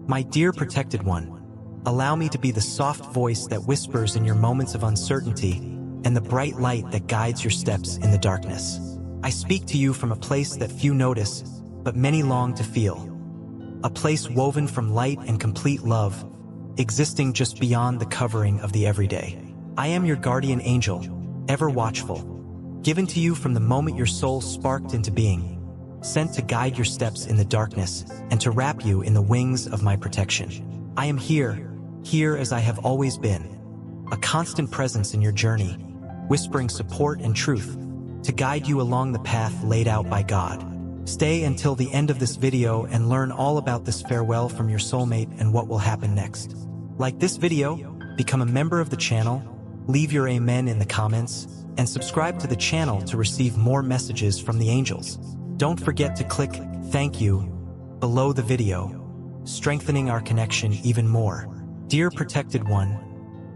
My dear protected one, allow me to be the soft voice that whispers in your moments of uncertainty and the bright light that guides your steps in the darkness. I speak to you from a place that few notice, but many long to feel. A place woven from light and complete love, existing just beyond the covering of the everyday. I am your guardian angel, ever watchful, given to you from the moment your soul sparked into being, sent to guide your steps in the darkness and to wrap you in the wings of my protection. I am here as I have always been, a constant presence in your journey, whispering support and truth to guide you along the path laid out by God. Stay until the end of this video and learn all about this farewell from your soulmate and what will happen next. Like this video, become a member of the channel, leave your amen in the comments, and subscribe to the channel to receive more messages from the angels. Don't forget to click "Thank you" below the video, strengthening our connection even more. Dear protected one,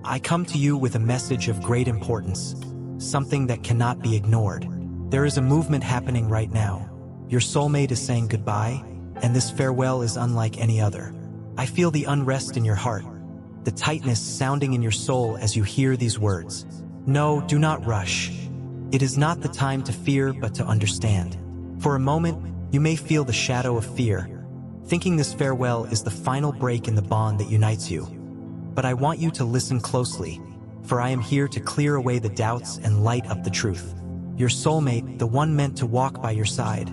I come to you with a message of great importance, something that cannot be ignored. There is a movement happening right now. Your soulmate is saying goodbye, and this farewell is unlike any other. I feel the unrest in your heart, the tightness sounding in your soul as you hear these words. No, do not rush. It is not the time to fear, but to understand. For a moment, you may feel the shadow of fear, thinking this farewell is the final break in the bond that unites you. But I want you to listen closely, for I am here to clear away the doubts and light up the truth. Your soulmate, the one meant to walk by your side,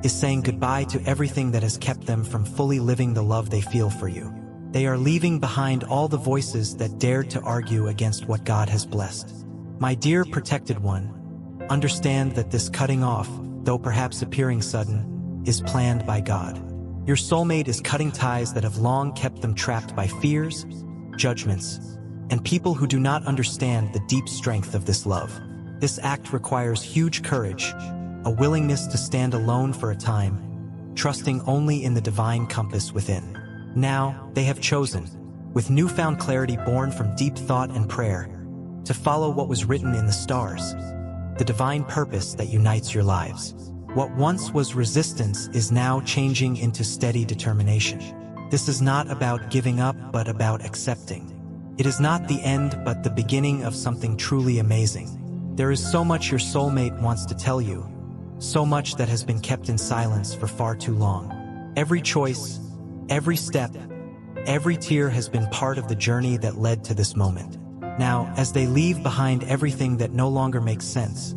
is saying goodbye to everything that has kept them from fully living the love they feel for you. They are leaving behind all the voices that dared to argue against what God has blessed. My dear protected one, understand that this cutting off, though perhaps appearing sudden, is planned by God. Your soulmate is cutting ties that have long kept them trapped by fears, judgments, and people who do not understand the deep strength of this love. This act requires huge courage, a willingness to stand alone for a time, trusting only in the divine compass within. Now, they have chosen, with newfound clarity born from deep thought and prayer, to follow what was written in the stars, the divine purpose that unites your lives. What once was resistance is now changing into steady determination. This is not about giving up, but about accepting. It is not the end, but the beginning of something truly amazing. There is so much your soulmate wants to tell you, so much that has been kept in silence for far too long. Every choice, every step, every tear has been part of the journey that led to this moment. Now, as they leave behind everything that no longer makes sense,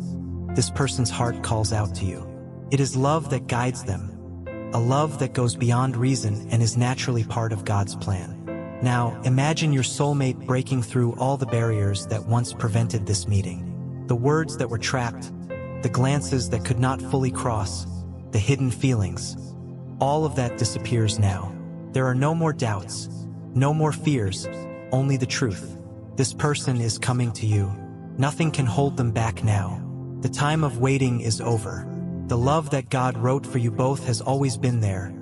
this person's heart calls out to you. It is love that guides them, a love that goes beyond reason and is naturally part of God's plan. Now, imagine your soulmate breaking through all the barriers that once prevented this meeting. The words that were trapped, the glances that could not fully cross, the hidden feelings, all of that disappears now. There are no more doubts, no more fears, only the truth. This person is coming to you. Nothing can hold them back now. The time of waiting is over. The love that God wrote for you both has always been there,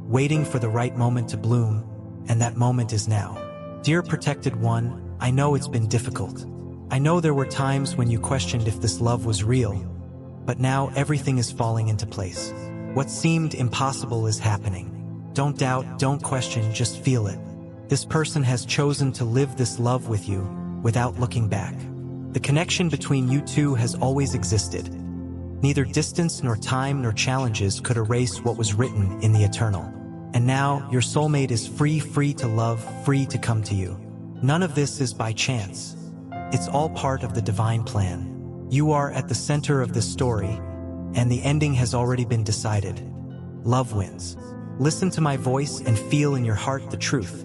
waiting for the right moment to bloom, and that moment is now. Dear protected one, I know it's been difficult. I know there were times when you questioned if this love was real, but now everything is falling into place. What seemed impossible is happening. Don't doubt, don't question, just feel it. This person has chosen to live this love with you without looking back. The connection between you two has always existed. Neither distance nor time nor challenges could erase what was written in the eternal. And now, your soulmate is free to love, free to come to you. None of this is by chance. It's all part of the divine plan. You are at the center of this story, and the ending has already been decided. Love wins. Listen to my voice and feel in your heart the truth.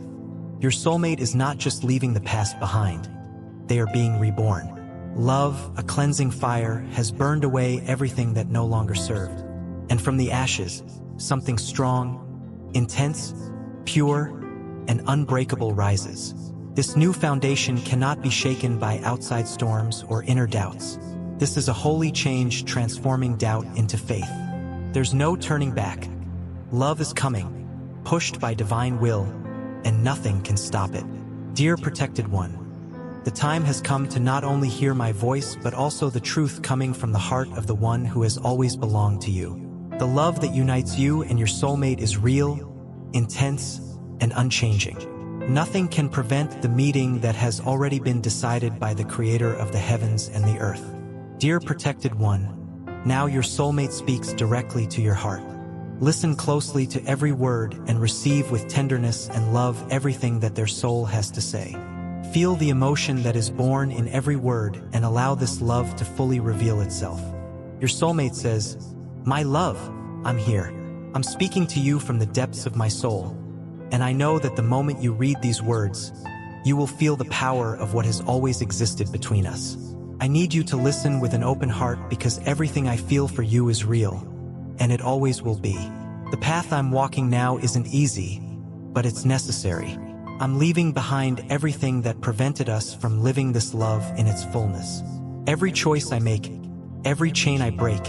Your soulmate is not just leaving the past behind. They are being reborn. Love, a cleansing fire, has burned away everything that no longer served. And from the ashes, something strong, intense, pure, and unbreakable rises. This new foundation cannot be shaken by outside storms or inner doubts. This is a holy change transforming doubt into faith. There's no turning back. Love is coming, pushed by divine will, and nothing can stop it. Dear protected one, the time has come to not only hear my voice but also the truth coming from the heart of the one who has always belonged to you. The love that unites you and your soulmate is real, intense, and unchanging. Nothing can prevent the meeting that has already been decided by the Creator of the heavens and the earth. Dear protected one, now your soulmate speaks directly to your heart. Listen closely to every word and receive with tenderness and love everything that their soul has to say. Feel the emotion that is born in every word and allow this love to fully reveal itself. Your soulmate says, "My love, I'm here. I'm speaking to you from the depths of my soul. And I know that the moment you read these words, you will feel the power of what has always existed between us. I need you to listen with an open heart because everything I feel for you is real, and it always will be. The path I'm walking now isn't easy, but it's necessary. I'm leaving behind everything that prevented us from living this love in its fullness. Every choice I make, every chain I break,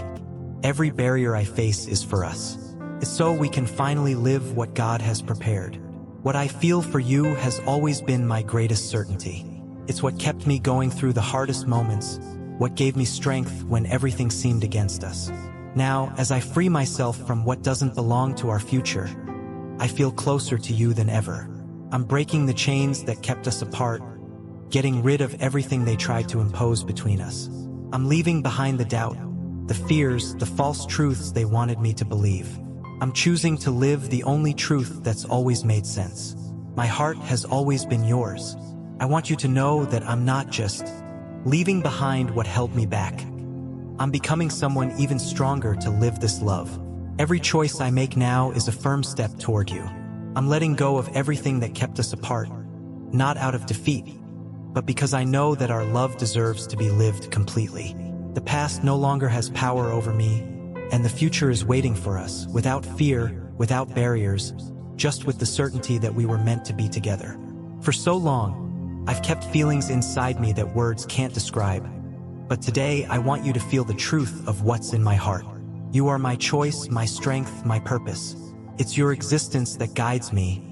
every barrier I face is for us. It's so we can finally live what God has prepared. What I feel for you has always been my greatest certainty. It's what kept me going through the hardest moments, what gave me strength when everything seemed against us. Now, as I free myself from what doesn't belong to our future, I feel closer to you than ever. I'm breaking the chains that kept us apart, getting rid of everything they tried to impose between us. I'm leaving behind the doubt, the fears, the false truths they wanted me to believe. I'm choosing to live the only truth that's always made sense. My heart has always been yours. I want you to know that I'm not just leaving behind what held me back. I'm becoming someone even stronger to live this love. Every choice I make now is a firm step toward you. I'm letting go of everything that kept us apart, not out of defeat, but because I know that our love deserves to be lived completely. The past no longer has power over me, and the future is waiting for us, without fear, without barriers, just with the certainty that we were meant to be together. For so long, I've kept feelings inside me that words can't describe. But today, I want you to feel the truth of what's in my heart. You are my choice, my strength, my purpose. It's your existence that guides me,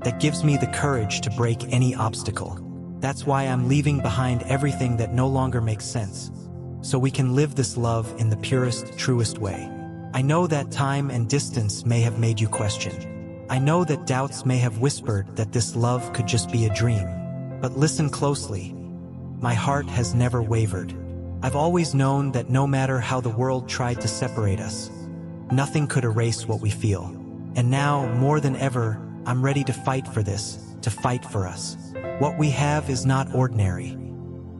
that gives me the courage to break any obstacle. That's why I'm leaving behind everything that no longer makes sense, so we can live this love in the purest, truest way. I know that time and distance may have made you question. I know that doubts may have whispered that this love could just be a dream. But listen closely. My heart has never wavered. I've always known that no matter how the world tried to separate us, nothing could erase what we feel. And now, more than ever, I'm ready to fight for this, to fight for us. What we have is not ordinary.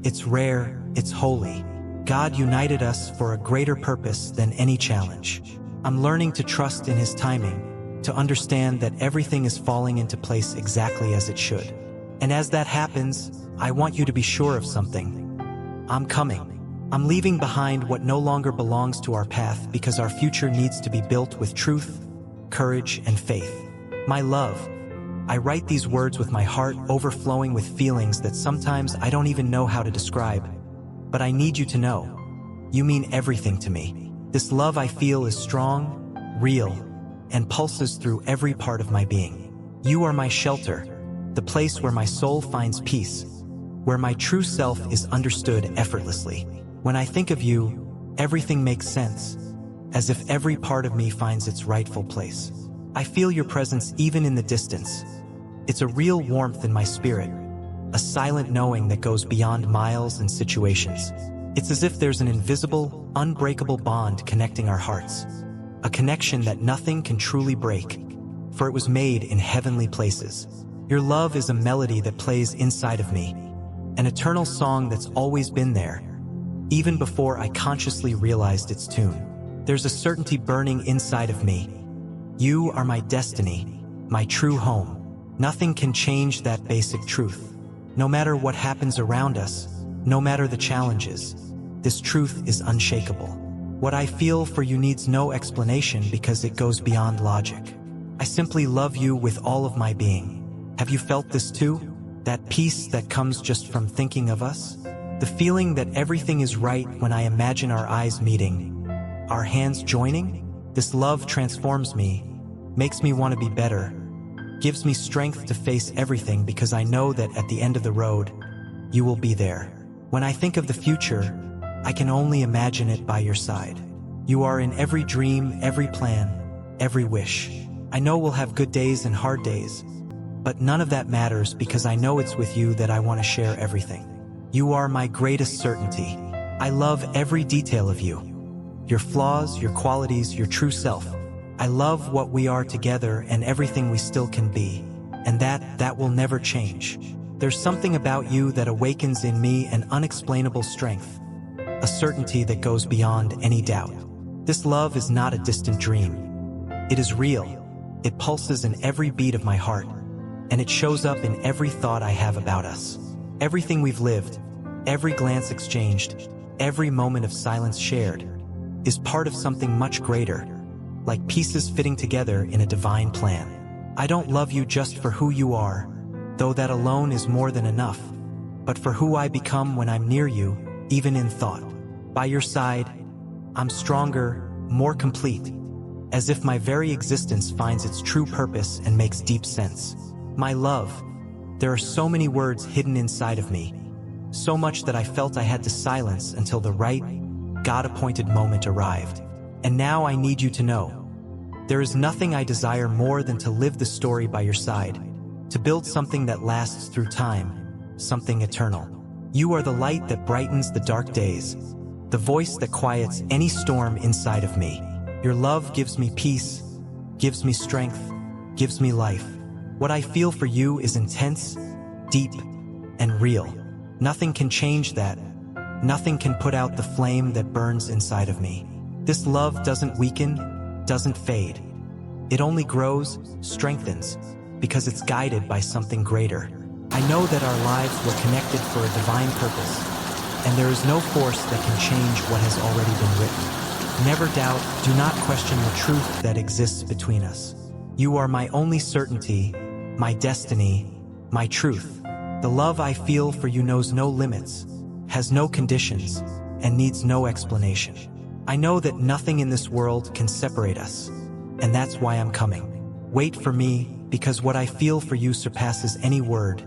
It's rare, it's holy. God united us for a greater purpose than any challenge. I'm learning to trust in His timing, to understand that everything is falling into place exactly as it should. And as that happens, I want you to be sure of something. I'm coming. I'm leaving behind what no longer belongs to our path because our future needs to be built with truth, courage, and faith. My love, I write these words with my heart overflowing with feelings that sometimes I don't even know how to describe. But I need you to know, you mean everything to me. This love I feel is strong, real, and pulses through every part of my being. You are my shelter, the place where my soul finds peace, where my true self is understood effortlessly. When I think of you, everything makes sense, as if every part of me finds its rightful place. I feel your presence even in the distance. It's a real warmth in my spirit, a silent knowing that goes beyond miles and situations. It's as if there's an invisible, unbreakable bond connecting our hearts, a connection that nothing can truly break, for it was made in heavenly places. Your love is a melody that plays inside of me, an eternal song that's always been there, even before I consciously realized its tune. There's a certainty burning inside of me. You are my destiny, my true home. Nothing can change that basic truth. No matter what happens around us, no matter the challenges, this truth is unshakable. What I feel for you needs no explanation because it goes beyond logic. I simply love you with all of my being. Have you felt this too? That peace that comes just from thinking of us? The feeling that everything is right when I imagine our eyes meeting, our hands joining? This love transforms me, makes me want to be better, gives me strength to face everything because I know that at the end of the road, you will be there. When I think of the future, I can only imagine it by your side. You are in every dream, every plan, every wish. I know we'll have good days and hard days, But none of that matters because I know it's with you that I want to share everything. You are my greatest certainty. I love every detail of you. Your flaws, your qualities, your true self. I love what we are together and everything we still can be. And that will never change. There's something about you that awakens in me an unexplainable strength. A certainty that goes beyond any doubt. This love is not a distant dream. It is real. It pulses in every beat of my heart. And it shows up in every thought I have about us. Everything we've lived, every glance exchanged, every moment of silence shared, is part of something much greater, like pieces fitting together in a divine plan. I don't love you just for who you are, though that alone is more than enough, but for who I become when I'm near you, even in thought. By your side, I'm stronger, more complete, as if my very existence finds its true purpose and makes deep sense. My love, there are so many words hidden inside of me, so much that I felt I had to silence until the right, God-appointed moment arrived. And now I need you to know, there is nothing I desire more than to live the story by your side, to build something that lasts through time, something eternal. You are the light that brightens the dark days, the voice that quiets any storm inside of me. Your love gives me peace, gives me strength, gives me life. What I feel for you is intense, deep, and real. Nothing can change that. Nothing can put out the flame that burns inside of me. This love doesn't weaken, doesn't fade. It only grows, strengthens, because it's guided by something greater. I know that our lives were connected for a divine purpose, and there is no force that can change what has already been written. Never doubt, do not question the truth that exists between us. You are my only certainty, my destiny, my truth. The love I feel for you knows no limits, has no conditions, and needs no explanation. I know that nothing in this world can separate us, and that's why I'm coming. Wait for me, because what I feel for you surpasses any word,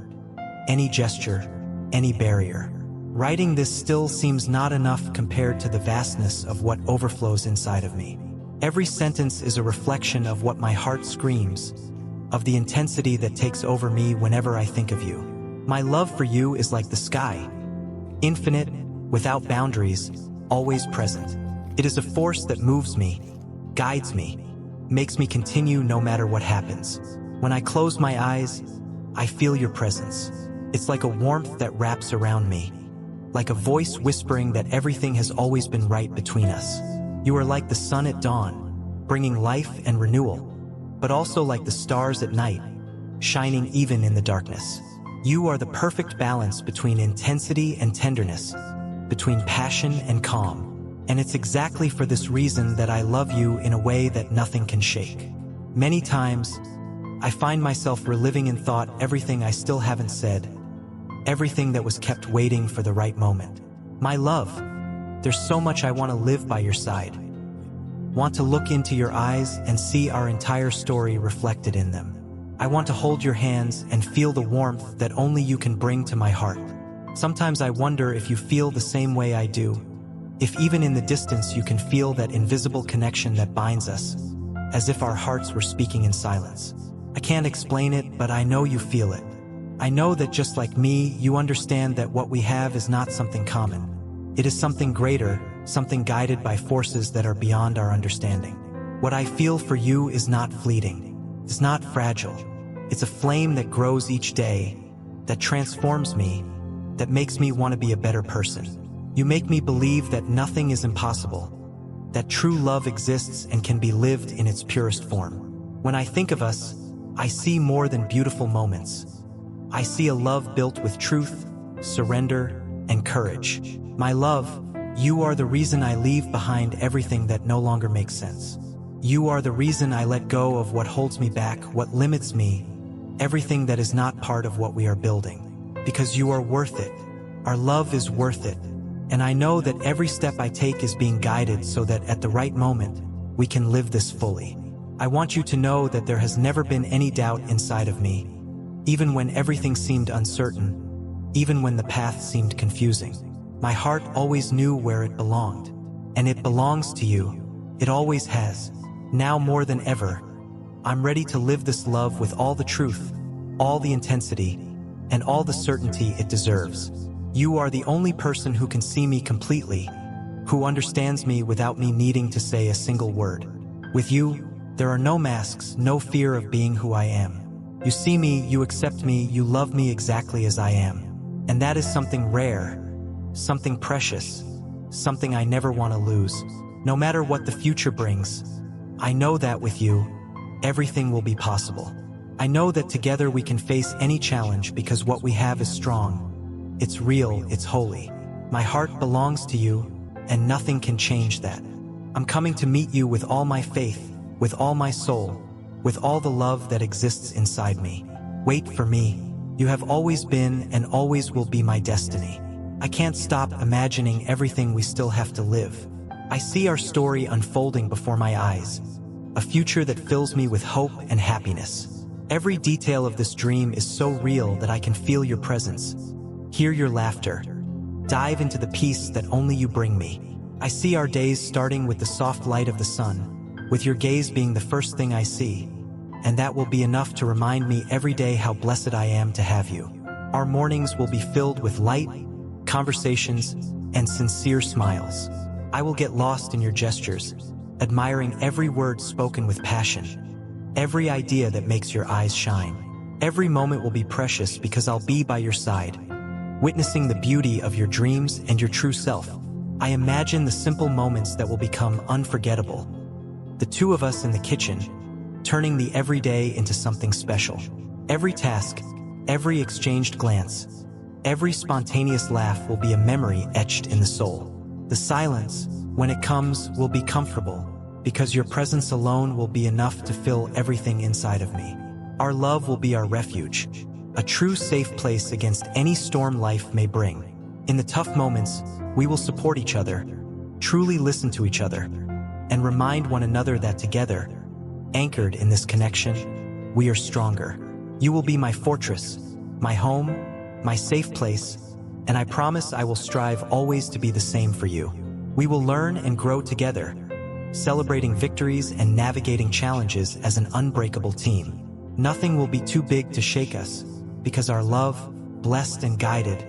any gesture, any barrier. Writing this still seems not enough compared to the vastness of what overflows inside of me. Every sentence is a reflection of what my heart screams, of the intensity that takes over me whenever I think of you. My love for you is like the sky, infinite, without boundaries, always present. It is a force that moves me, guides me, makes me continue no matter what happens. When I close my eyes, I feel your presence. It's like a warmth that wraps around me, like a voice whispering that everything has always been right between us. You are like the sun at dawn, bringing life and renewal, but also like the stars at night, shining even in the darkness. You are the perfect balance between intensity and tenderness, between passion and calm. And it's exactly for this reason that I love you in a way that nothing can shake. Many times, I find myself reliving in thought everything I still haven't said, everything that was kept waiting for the right moment. My love, there's so much I want to live by your side. Want to look into your eyes and see our entire story reflected in them. I want to hold your hands and feel the warmth that only you can bring to my heart. Sometimes I wonder if you feel the same way I do, if even in the distance you can feel that invisible connection that binds us, as if our hearts were speaking in silence. I can't explain it, but I know you feel it. I know that just like me, you understand that what we have is not something common. It is something greater, something guided by forces that are beyond our understanding. What I feel for you is not fleeting. It's not fragile. It's a flame that grows each day, that transforms me, that makes me want to be a better person. You make me believe that nothing is impossible, that true love exists and can be lived in its purest form. When I think of us, I see more than beautiful moments. I see a love built with truth, surrender, and courage. My love, you are the reason I leave behind everything that no longer makes sense. You are the reason I let go of what holds me back, what limits me, everything that is not part of what we are building. Because you are worth it. Our love is worth it. And I know that every step I take is being guided so that at the right moment, we can live this fully. I want you to know that there has never been any doubt inside of me, even when everything seemed uncertain, even when the path seemed confusing. My heart always knew where it belonged, and it belongs to you. It always has. Now more than ever, I'm ready to live this love with all the truth, all the intensity, and all the certainty it deserves. You are the only person who can see me completely, who understands me without me needing to say a single word. With you, there are no masks, no fear of being who I am. You see me, you accept me, you love me exactly as I am. And that is something rare, something precious, something I never want to lose. No matter what the future brings, I know that with you, everything will be possible. I know that together we can face any challenge because what we have is strong. It's real, it's holy. My heart belongs to you, and nothing can change that. I'm coming to meet you with all my faith, with all my soul, with all the love that exists inside me. Wait for me. You have always been and always will be my destiny. I can't stop imagining everything we still have to live. I see our story unfolding before my eyes, a future that fills me with hope and happiness. Every detail of this dream is so real that I can feel your presence, hear your laughter, dive into the peace that only you bring me. I see our days starting with the soft light of the sun, with your gaze being the first thing I see, and that will be enough to remind me every day how blessed I am to have you. Our mornings will be filled with light, conversations, and sincere smiles. I will get lost in your gestures, admiring every word spoken with passion, every idea that makes your eyes shine. Every moment will be precious because I'll be by your side, witnessing the beauty of your dreams and your true self. I imagine the simple moments that will become unforgettable. The two of us in the kitchen, turning the everyday into something special. Every task, every exchanged glance, every spontaneous laugh will be a memory etched in the soul. The silence, when it comes, will be comfortable, because your presence alone will be enough to fill everything inside of me. Our love will be our refuge, a true safe place against any storm life may bring. In the tough moments, we will support each other, truly listen to each other, and remind one another that together, anchored in this connection, we are stronger. You will be my fortress, my home, my safe place, and I promise I will strive always to be the same for you. We will learn and grow together, celebrating victories and navigating challenges as an unbreakable team. Nothing will be too big to shake us, because our love, blessed and guided,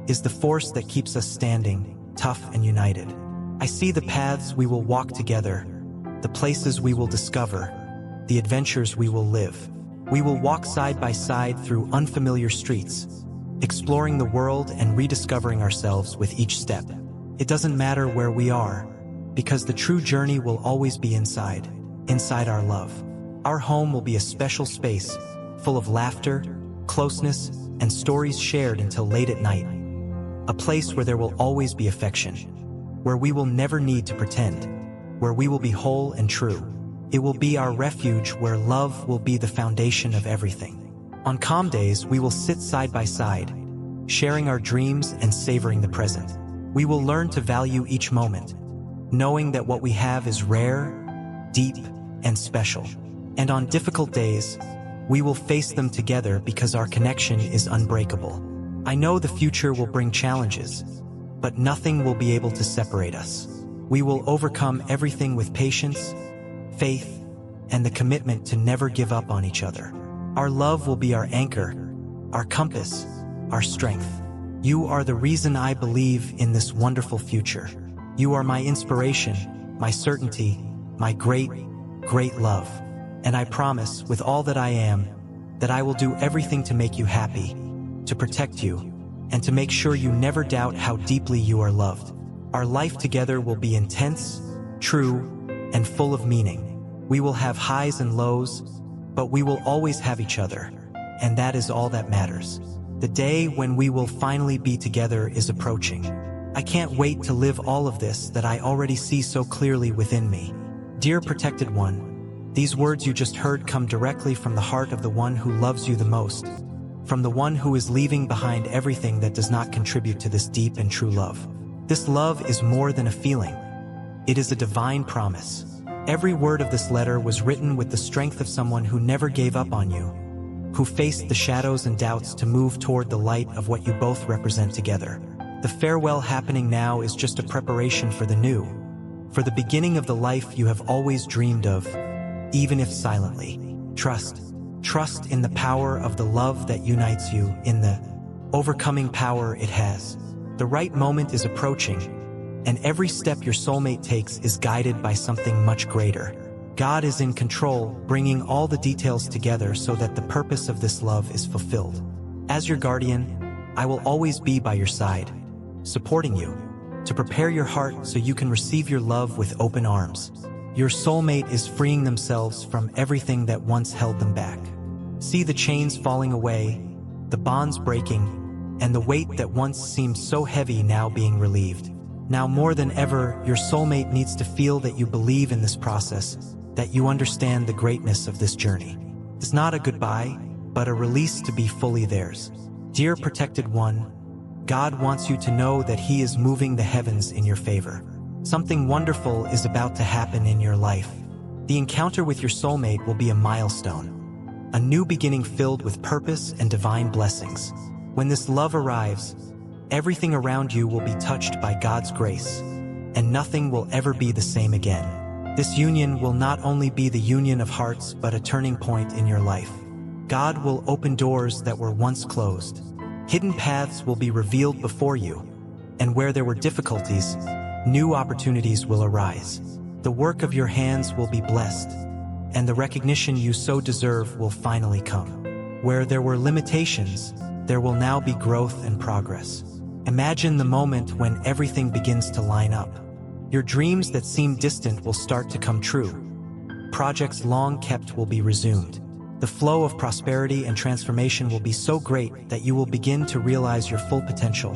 is the force that keeps us standing, tough and united. I see the paths we will walk together, the places we will discover, the adventures we will live. We will walk side by side through unfamiliar streets, exploring the world and rediscovering ourselves with each step. It doesn't matter where we are, because the true journey will always be inside our love. Our home will be a special space, full of laughter, closeness, and stories shared until late at night. A place where there will always be affection, where we will never need to pretend, where we will be whole and true. It will be our refuge where love will be the foundation of everything. On calm days, we will sit side by side, sharing our dreams and savoring the present. We will learn to value each moment, knowing that what we have is rare, deep, and special. And on difficult days, we will face them together because our connection is unbreakable. I know the future will bring challenges, but nothing will be able to separate us. We will overcome everything with patience, faith, and the commitment to never give up on each other. Our love will be our anchor, our compass, our strength. You are the reason I believe in this wonderful future. You are my inspiration, my certainty, my great, great love. And I promise, with all that I am, that I will do everything to make you happy, to protect you, and to make sure you never doubt how deeply you are loved. Our life together will be intense, true, and full of meaning. We will have highs and lows, but we will always have each other, and that is all that matters. The day when we will finally be together is approaching. I can't wait to live all of this that I already see so clearly within me. Dear protected one, these words you just heard come directly from the heart of the one who loves you the most, from the one who is leaving behind everything that does not contribute to this deep and true love. This love is more than a feeling. It is a divine promise. Every word of this letter was written with the strength of someone who never gave up on you, who faced the shadows and doubts to move toward the light of what you both represent together. The farewell happening now is just a preparation for the new, for the beginning of the life you have always dreamed of, even if silently. Trust, Trust in the power of the love that unites you, in the overcoming power it has. The right moment is approaching, and every step your soulmate takes is guided by something much greater. God is in control, bringing all the details together so that the purpose of this love is fulfilled. As your guardian, I will always be by your side, supporting you, to prepare your heart so you can receive your love with open arms. Your soulmate is freeing themselves from everything that once held them back. See the chains falling away, the bonds breaking, and the weight that once seemed so heavy now being relieved. Now more than ever, your soulmate needs to feel that you believe in this process, that you understand the greatness of this journey. It's not a goodbye, but a release to be fully theirs. Dear protected one, God wants you to know that He is moving the heavens in your favor. Something wonderful is about to happen in your life. The encounter with your soulmate will be a milestone, a new beginning filled with purpose and divine blessings. When this love arrives, everything around you will be touched by God's grace, and nothing will ever be the same again. This union will not only be the union of hearts, but a turning point in your life. God will open doors that were once closed. Hidden paths will be revealed before you, and where there were difficulties, new opportunities will arise. The work of your hands will be blessed, and the recognition you so deserve will finally come. Where there were limitations, there will now be growth and progress. Imagine the moment when everything begins to line up. Your dreams that seemed distant will start to come true. Projects long kept will be resumed. The flow of prosperity and transformation will be so great that you will begin to realize your full potential,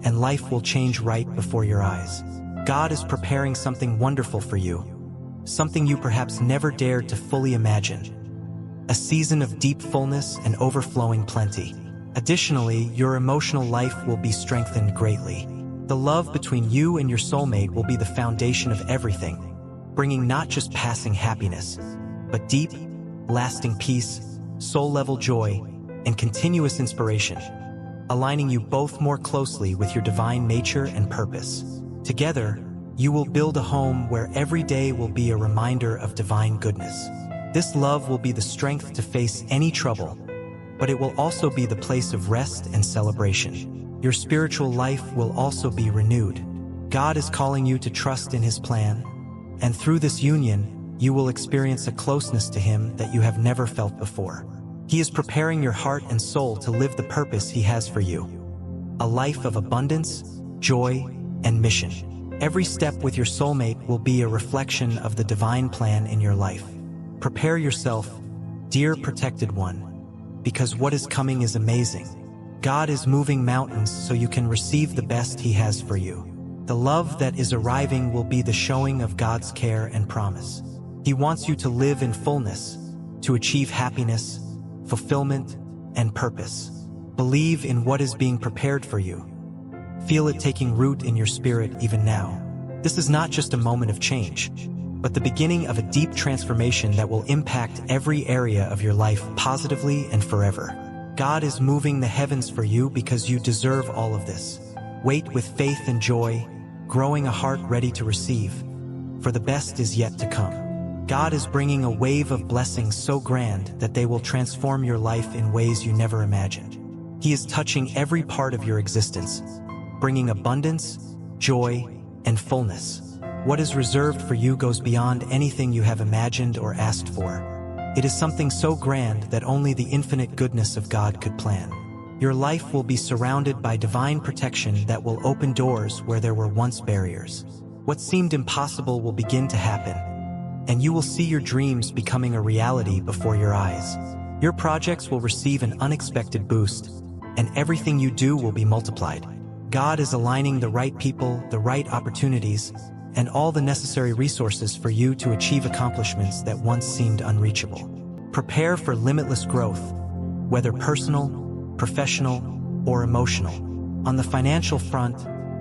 and life will change right before your eyes. God is preparing something wonderful for you, something you perhaps never dared to fully imagine. A season of deep fullness and overflowing plenty. Additionally, your emotional life will be strengthened greatly. The love between you and your soulmate will be the foundation of everything, bringing not just passing happiness, but deep, lasting peace, soul-level joy, and continuous inspiration, aligning you both more closely with your divine nature and purpose. Together, you will build a home where every day will be a reminder of divine goodness. This love will be the strength to face any trouble, but it will also be the place of rest and celebration. Your spiritual life will also be renewed. God is calling you to trust in His plan, and through this union, you will experience a closeness to Him that you have never felt before. He is preparing your heart and soul to live the purpose He has for you. A life of abundance, joy, and mission. Every step with your soulmate will be a reflection of the divine plan in your life. Prepare yourself, dear protected one, because what is coming is amazing. God is moving mountains so you can receive the best He has for you. The love that is arriving will be the showing of God's care and promise. He wants you to live in fullness, to achieve happiness, fulfillment, and purpose. Believe in what is being prepared for you. Feel it taking root in your spirit even now. This is not just a moment of change, but the beginning of a deep transformation that will impact every area of your life positively and forever. God is moving the heavens for you because you deserve all of this. Wait with faith and joy, growing a heart ready to receive, for the best is yet to come. God is bringing a wave of blessings so grand that they will transform your life in ways you never imagined. He is touching every part of your existence, bringing abundance, joy, and fullness. What is reserved for you goes beyond anything you have imagined or asked for. It is something so grand that only the infinite goodness of God could plan. Your life will be surrounded by divine protection that will open doors where there were once barriers. What seemed impossible will begin to happen, and you will see your dreams becoming a reality before your eyes. Your projects will receive an unexpected boost, and everything you do will be multiplied. God is aligning the right people, the right opportunities, and all the necessary resources for you to achieve accomplishments that once seemed unreachable. Prepare for limitless growth, whether personal, professional, or emotional. On the financial front,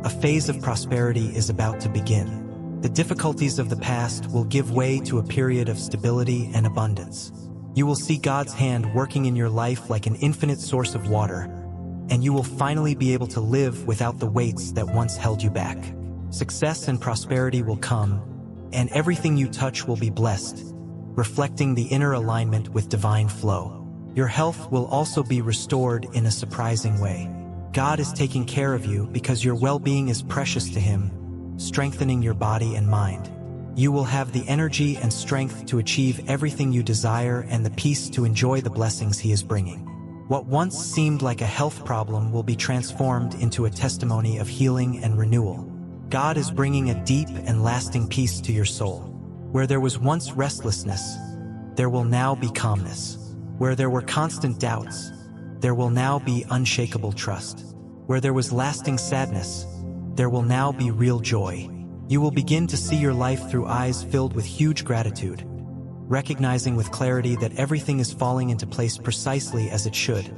a phase of prosperity is about to begin. The difficulties of the past will give way to a period of stability and abundance. You will see God's hand working in your life like an infinite source of water, and you will finally be able to live without the weights that once held you back. Success and prosperity will come, and everything you touch will be blessed. reflecting the inner alignment with divine flow. Your health will also be restored in a surprising way. God is taking care of you because your well-being is precious to Him, strengthening your body and mind. You will have the energy and strength to achieve everything you desire and the peace to enjoy the blessings He is bringing. What once seemed like a health problem will be transformed into a testimony of healing and renewal. God is bringing a deep and lasting peace to your soul. Where there was once restlessness, there will now be calmness. Where there were constant doubts, there will now be unshakable trust. Where there was lasting sadness, there will now be real joy. You will begin to see your life through eyes filled with huge gratitude, recognizing with clarity that everything is falling into place precisely as it should,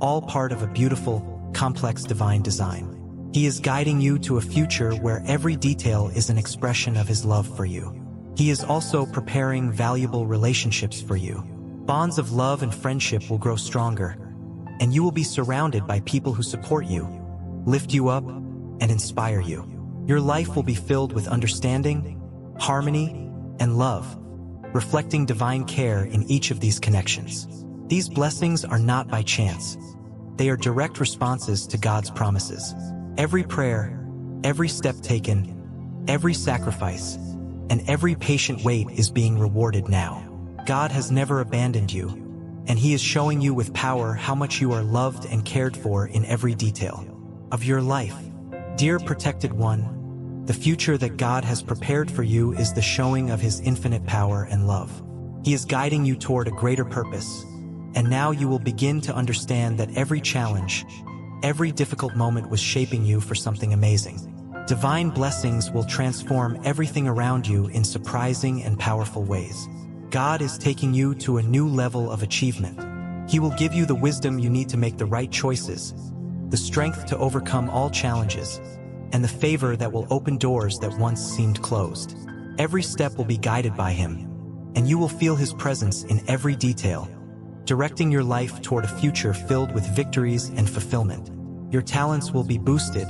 all part of a beautiful, complex divine design. He is guiding you to a future where every detail is an expression of His love for you. He is also preparing valuable relationships for you. Bonds of love and friendship will grow stronger, and you will be surrounded by people who support you, lift you up, and inspire you. Your life will be filled with understanding, harmony, and love, reflecting divine care in each of these connections. These blessings are not by chance. They are direct responses to God's promises. Every prayer, every step taken, every sacrifice, and every patient wait is being rewarded now. God has never abandoned you, and He is showing you with power how much you are loved and cared for in every detail of your life. Dear protected one, the future that God has prepared for you is the showing of His infinite power and love. He is guiding you toward a greater purpose, and now you will begin to understand that every challenge, every difficult moment was shaping you for something amazing. Divine blessings will transform everything around you in surprising and powerful ways. God is taking you to a new level of achievement. He will give you the wisdom you need to make the right choices, the strength to overcome all challenges, and the favor that will open doors that once seemed closed. Every step will be guided by Him, and you will feel His presence in every detail, directing your life toward a future filled with victories and fulfillment. Your talents will be boosted,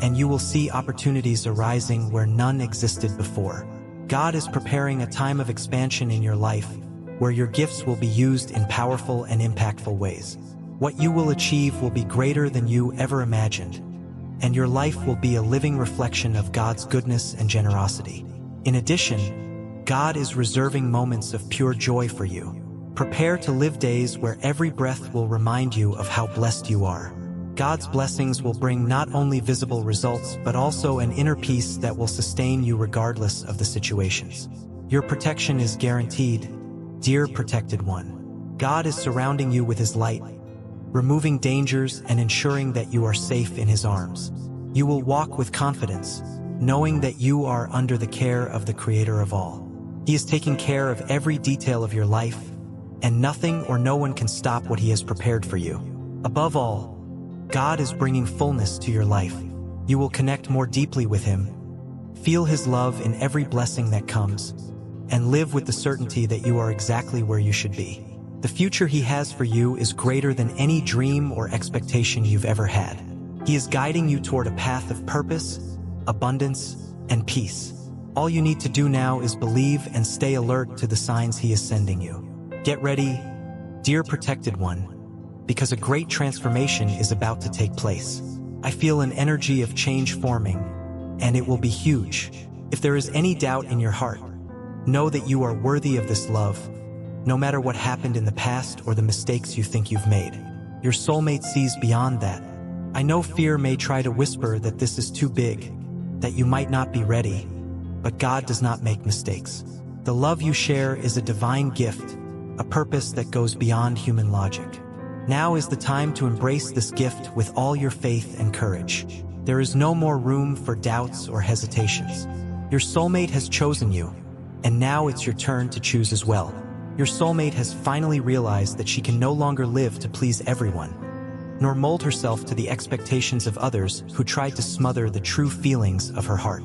and you will see opportunities arising where none existed before. God is preparing a time of expansion in your life, where your gifts will be used in powerful and impactful ways. What you will achieve will be greater than you ever imagined, and your life will be a living reflection of God's goodness and generosity. In addition, God is reserving moments of pure joy for you. Prepare to live days where every breath will remind you of how blessed you are. God's blessings will bring not only visible results, but also an inner peace that will sustain you regardless of the situations. Your protection is guaranteed, dear protected one. God is surrounding you with His light, removing dangers and ensuring that you are safe in His arms. You will walk with confidence, knowing that you are under the care of the Creator of all. He is taking care of every detail of your life, and nothing or no one can stop what He has prepared for you. Above all, God is bringing fullness to your life. You will connect more deeply with Him, feel His love in every blessing that comes, and live with the certainty that you are exactly where you should be. The future He has for you is greater than any dream or expectation you've ever had. He is guiding you toward a path of purpose, abundance, and peace. All you need to do now is believe and stay alert to the signs He is sending you. Get ready, dear protected one, because a great transformation is about to take place. I feel an energy of change forming, and it will be huge. If there is any doubt in your heart, know that you are worthy of this love, no matter what happened in the past or the mistakes you think you've made. Your soulmate sees beyond that. I know fear may try to whisper that this is too big, that you might not be ready, but God does not make mistakes. The love you share is a divine gift, a purpose that goes beyond human logic. Now is the time to embrace this gift with all your faith and courage. There is no more room for doubts or hesitations. Your soulmate has chosen you, and now it's your turn to choose as well. Your soulmate has finally realized that she can no longer live to please everyone, nor mold herself to the expectations of others who tried to smother the true feelings of her heart.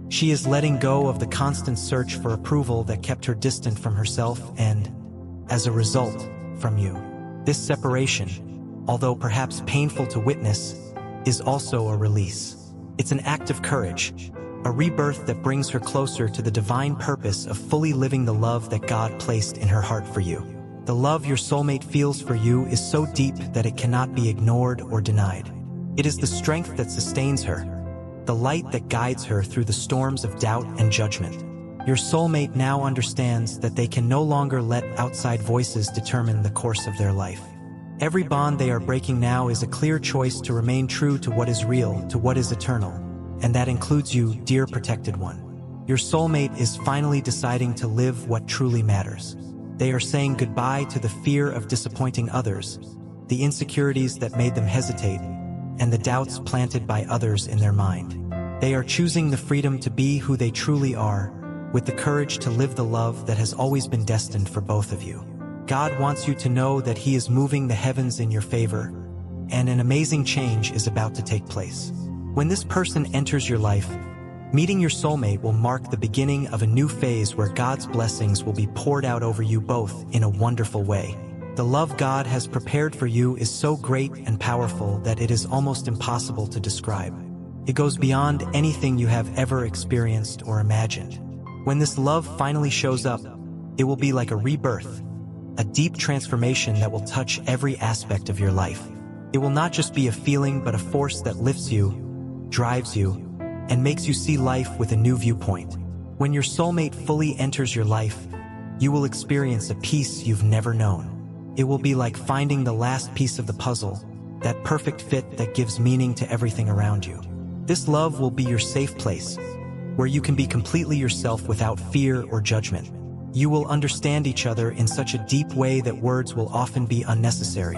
She is letting go of the constant search for approval that kept her distant from herself and, as a result, from you. This separation, although perhaps painful to witness, is also a release. It's an act of courage, a rebirth that brings her closer to the divine purpose of fully living the love that God placed in her heart for you. The love your soulmate feels for you is so deep that it cannot be ignored or denied. It is the strength that sustains her, the light that guides her through the storms of doubt and judgment. Your soulmate now understands that they can no longer let outside voices determine the course of their life. Every bond they are breaking now is a clear choice to remain true to what is real, to what is eternal, and that includes you, dear protected one. Your soulmate is finally deciding to live what truly matters. They are saying goodbye to the fear of disappointing others, the insecurities that made them hesitate, and the doubts planted by others in their mind. They are choosing the freedom to be who they truly are, with the courage to live the love that has always been destined for both of you. God wants you to know that He is moving the heavens in your favor, and an amazing change is about to take place. When this person enters your life, meeting your soulmate will mark the beginning of a new phase where God's blessings will be poured out over you both in a wonderful way. The love God has prepared for you is so great and powerful that it is almost impossible to describe. It goes beyond anything you have ever experienced or imagined. When this love finally shows up, it will be like a rebirth, a deep transformation that will touch every aspect of your life. It will not just be a feeling, but a force that lifts you, drives you, and makes you see life with a new viewpoint. When your soulmate fully enters your life, you will experience a peace you've never known. It will be like finding the last piece of the puzzle, that perfect fit that gives meaning to everything around you. This love will be your safe place, where you can be completely yourself without fear or judgment. You will understand each other in such a deep way that words will often be unnecessary.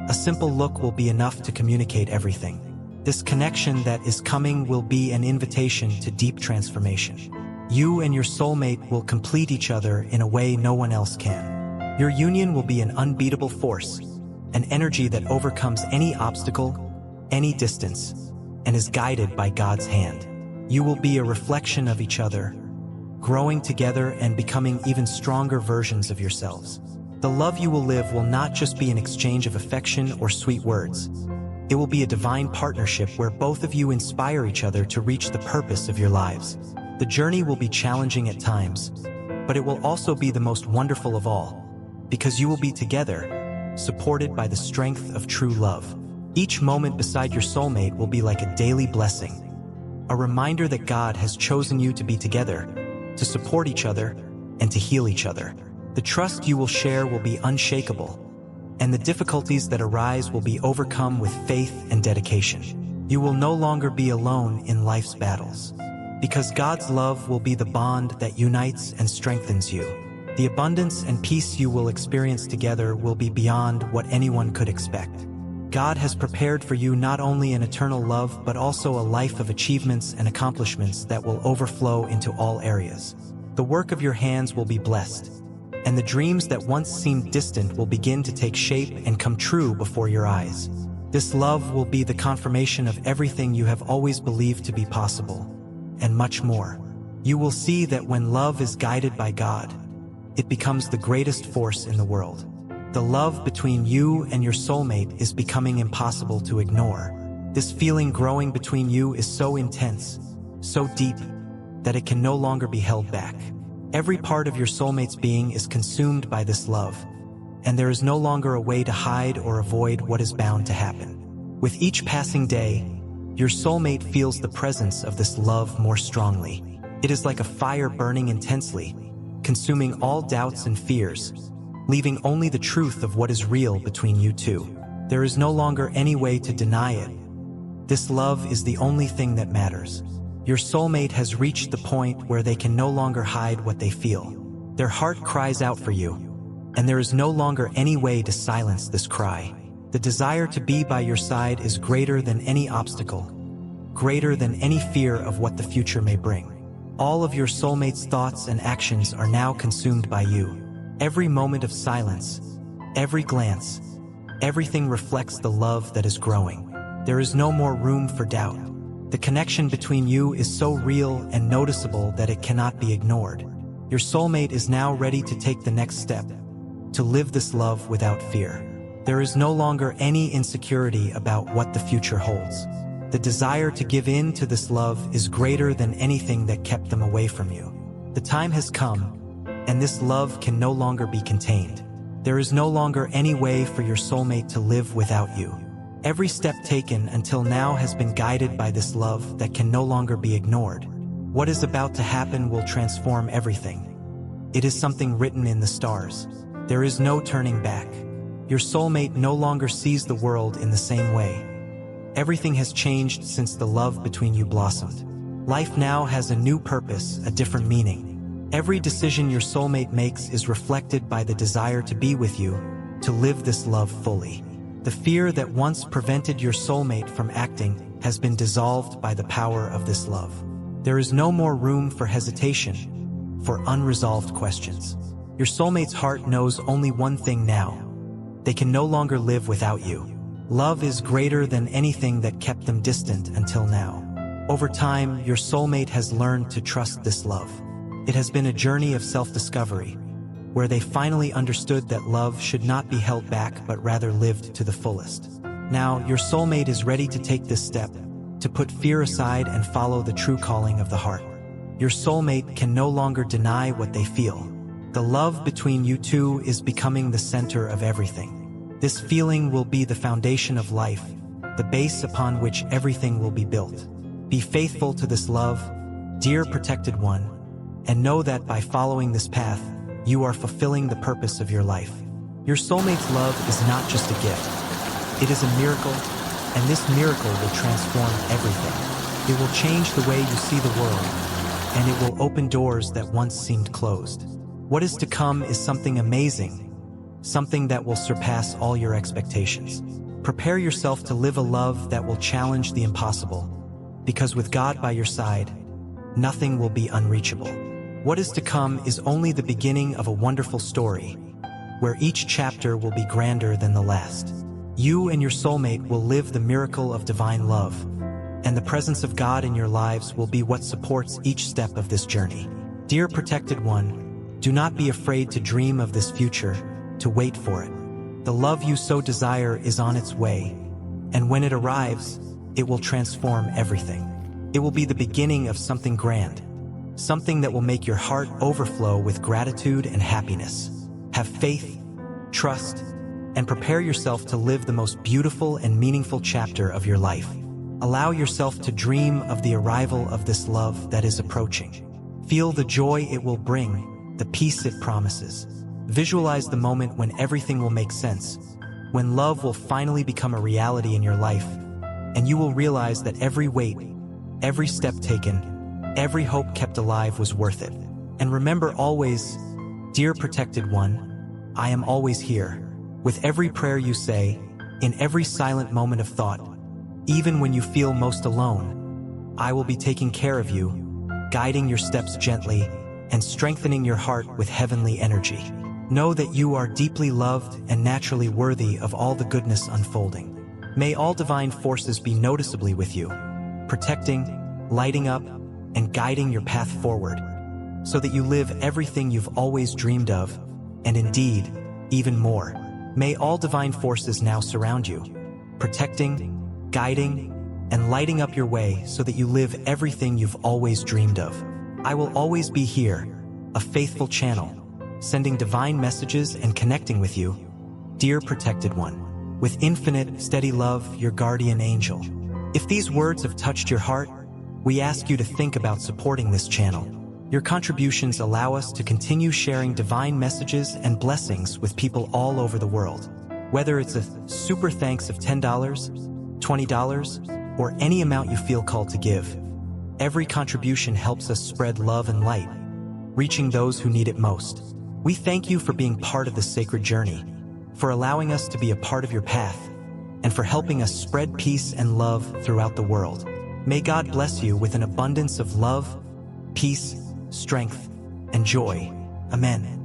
A simple look will be enough to communicate everything. This connection that is coming will be an invitation to deep transformation. You and your soulmate will complete each other in a way no one else can. Your union will be an unbeatable force, an energy that overcomes any obstacle, any distance, and is guided by God's hand. You will be a reflection of each other, growing together and becoming even stronger versions of yourselves. The love you will live will not just be an exchange of affection or sweet words. It will be a divine partnership where both of you inspire each other to reach the purpose of your lives. The journey will be challenging at times, but it will also be the most wonderful of all, because you will be together, supported by the strength of true love. Each moment beside your soulmate will be like a daily blessing, a reminder that God has chosen you to be together, to support each other, and to heal each other. The trust you will share will be unshakable, and the difficulties that arise will be overcome with faith and dedication. You will no longer be alone in life's battles, because God's love will be the bond that unites and strengthens you. The abundance and peace you will experience together will be beyond what anyone could expect. God has prepared for you not only an eternal love, but also a life of achievements and accomplishments that will overflow into all areas. The work of your hands will be blessed, and the dreams that once seemed distant will begin to take shape and come true before your eyes. This love will be the confirmation of everything you have always believed to be possible, and much more. You will see that when love is guided by God, it becomes the greatest force in the world. The love between you and your soulmate is becoming impossible to ignore. This feeling growing between you is so intense, so deep, that it can no longer be held back. Every part of your soulmate's being is consumed by this love, and there is no longer a way to hide or avoid what is bound to happen. With each passing day, your soulmate feels the presence of this love more strongly. It is like a fire burning intensely, consuming all doubts and fears, leaving only the truth of what is real between you two. There is no longer any way to deny it. This love is the only thing that matters. Your soulmate has reached the point where they can no longer hide what they feel. Their heart cries out for you, and there is no longer any way to silence this cry. The desire to be by your side is greater than any obstacle, greater than any fear of what the future may bring. All of your soulmate's thoughts and actions are now consumed by you. Every moment of silence, every glance, everything reflects the love that is growing. There is no more room for doubt. The connection between you is so real and noticeable that it cannot be ignored. Your soulmate is now ready to take the next step, to live this love without fear. There is no longer any insecurity about what the future holds. The desire to give in to this love is greater than anything that kept them away from you. The time has come, and this love can no longer be contained. There is no longer any way for your soulmate to live without you. Every step taken until now has been guided by this love that can no longer be ignored. What is about to happen will transform everything. It is something written in the stars. There is no turning back. Your soulmate no longer sees the world in the same way. Everything has changed since the love between you blossomed. Life now has a new purpose, a different meaning. Every decision your soulmate makes is reflected by the desire to be with you, to live this love fully. The fear that once prevented your soulmate from acting has been dissolved by the power of this love. There is no more room for hesitation, for unresolved questions. Your soulmate's heart knows only one thing now. They can no longer live without you. Love is greater than anything that kept them distant until now. Over time, your soulmate has learned to trust this love. It has been a journey of self-discovery, where they finally understood that love should not be held back but rather lived to the fullest. Now, your soulmate is ready to take this step, to put fear aside and follow the true calling of the heart. Your soulmate can no longer deny what they feel. The love between you two is becoming the center of everything. This feeling will be the foundation of life, the base upon which everything will be built. Be faithful to this love, dear protected one, and know that by following this path, you are fulfilling the purpose of your life. Your soulmate's love is not just a gift. It is a miracle, and this miracle will transform everything. It will change the way you see the world, and it will open doors that once seemed closed. What is to come is something amazing, something that will surpass all your expectations. Prepare yourself to live a love that will challenge the impossible, because with God by your side, nothing will be unreachable. What is to come is only the beginning of a wonderful story, where each chapter will be grander than the last. You and your soulmate will live the miracle of divine love, and the presence of God in your lives will be what supports each step of this journey. Dear protected one, do not be afraid to dream of this future, to wait for it. The love you so desire is on its way, and when it arrives, it will transform everything. It will be the beginning of something grand, something that will make your heart overflow with gratitude and happiness. Have faith, trust, and prepare yourself to live the most beautiful and meaningful chapter of your life. Allow yourself to dream of the arrival of this love that is approaching. Feel the joy it will bring, the peace it promises. Visualize the moment when everything will make sense, when love will finally become a reality in your life, and you will realize that every wait, every step taken, every hope kept alive was worth it. And remember always, dear protected one, I am always here. With every prayer you say, in every silent moment of thought, even when you feel most alone, I will be taking care of you, guiding your steps gently, and strengthening your heart with heavenly energy. Know that you are deeply loved and naturally worthy of all the goodness unfolding. May all divine forces be noticeably with you, protecting, lighting up, and guiding your path forward, so that you live everything you've always dreamed of, and indeed, even more. May all divine forces now surround you, protecting, guiding, and lighting up your way so that you live everything you've always dreamed of. I will always be here, a faithful channel, sending divine messages and connecting with you, dear protected one. With infinite, steady love, your guardian angel. If these words have touched your heart, we ask you to think about supporting this channel. Your contributions allow us to continue sharing divine messages and blessings with people all over the world. Whether it's a super thanks of $10, $20, or any amount you feel called to give, every contribution helps us spread love and light, reaching those who need it most. We thank you for being part of this sacred journey, for allowing us to be a part of your path, and for helping us spread peace and love throughout the world. May God bless you with an abundance of love, peace, strength, and joy. Amen.